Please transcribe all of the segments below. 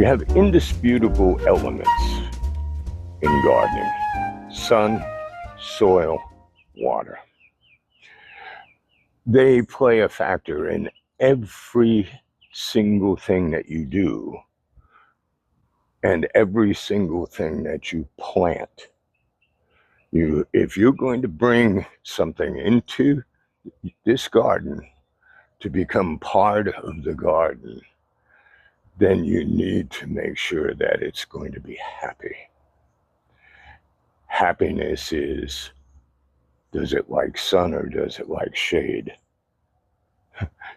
You have indisputable elements in gardening: sun, soil, water. They play a factor in every single thing that you do and every single thing that you plant. If you're going to bring something into this garden to become part of the garden, then you need to make sure that it's going to be happy. Happiness is, does it like sun or does it like shade?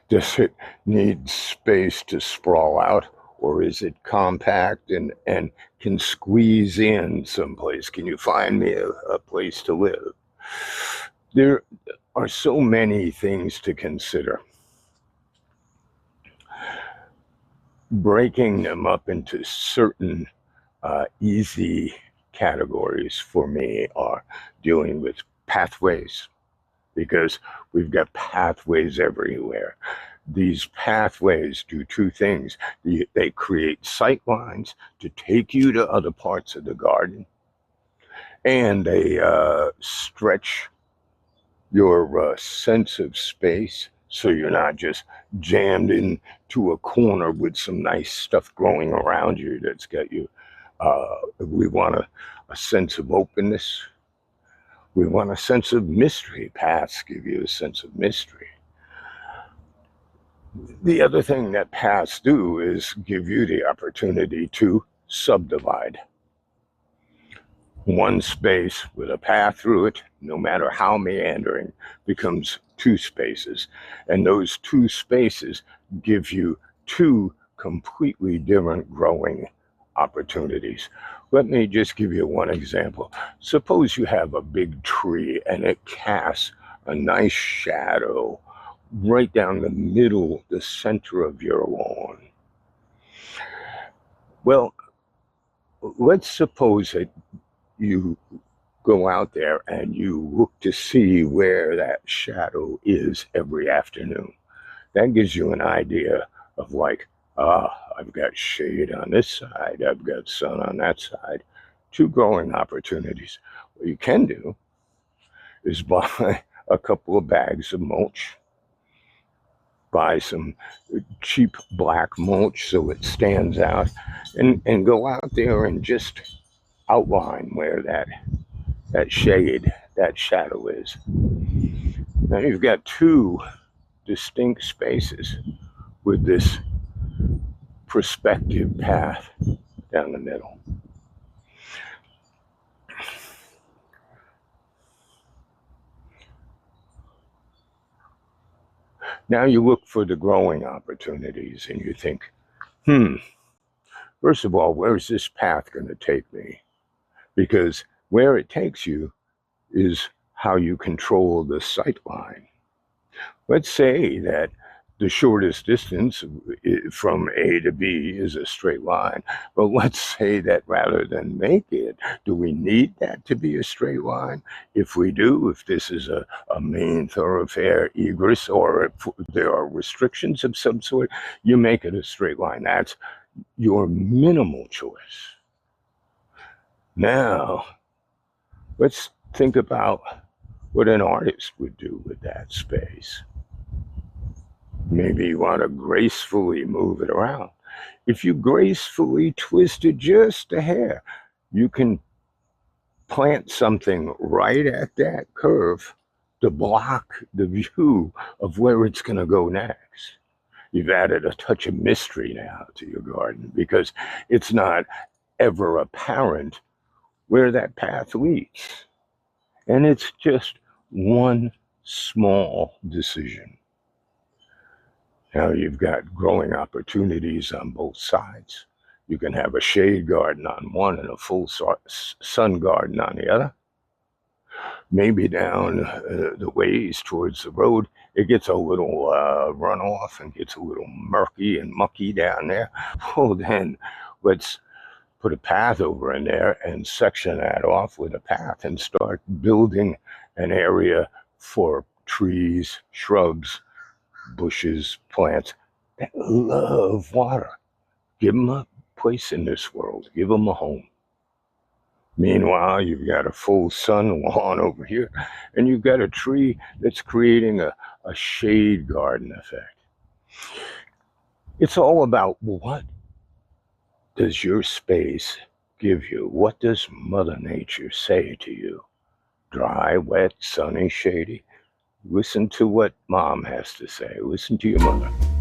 Does it need space to sprawl out, or is it compact and can squeeze in someplace? Can you find me a place to live? There are so many things to consider. Breaking them up into certain easy categories for me are dealing with pathways, because we've got pathways everywhere. These pathways do two things. They create sightlines to take you to other parts of the garden, and they stretch your sense of space so you're not just jammed into a corner with some nice stuff growing around you that's got you. We want a sense of openness. We want a sense of mystery. Paths give you a sense of mystery. The other thing that paths do is give you the opportunity to subdivide. One space with a path through it, no matter how meandering, becomes two spaces. And those two spaces give you two completely different growing opportunities. Let me just give you one example. Suppose you have a big tree and it casts a nice shadow right down the middle, the center of your lawn. Well, let's suppose that you go out there and you look to see where that shadow is every afternoon. That gives you an idea of like, I've got shade on this side, I've got sun on that side. Two growing opportunities. What you can do is buy a couple of bags of mulch, buy some cheap black mulch so it stands out, and go out there and just outline where that shade, that shadow is. Now you've got two distinct spaces with this perspective path down the middle. Now you look for the growing opportunities and you think, first of all, where's this path going to take me? Because where it takes you is how you control the sight line. Let's say that the shortest distance from A to B is a straight line. But let's say that rather than make it, do we need that to be a straight line? If we do, if this is a main thoroughfare egress, or if there are restrictions of some sort, you make it a straight line. That's your minimal choice. Now, let's think about what an artist would do with that space. Maybe you want to gracefully move it around. If you gracefully twist it just a hair, you can plant something right at that curve to block the view of where it's going to go next. You've added a touch of mystery now to your garden, because it's not ever apparent where that path leads. And it's just one small decision. Now you've got growing opportunities on both sides. You can have a shade garden on one and a full sun garden on the other. Maybe down the ways towards the road, it gets a little runoff and gets a little murky and mucky down there. Well, then let's put a path over in there and section that off with a path and start building an area for trees, shrubs, bushes, plants that love water. Give them place in this world. Give them a home. Meanwhile, you've got a full sun lawn over here, and you've got a tree that's creating a shade garden effect. It's all about what does your space give you? What does Mother Nature say to you? Dry, wet, sunny, shady? Listen to what Mom has to say. Listen to your mother.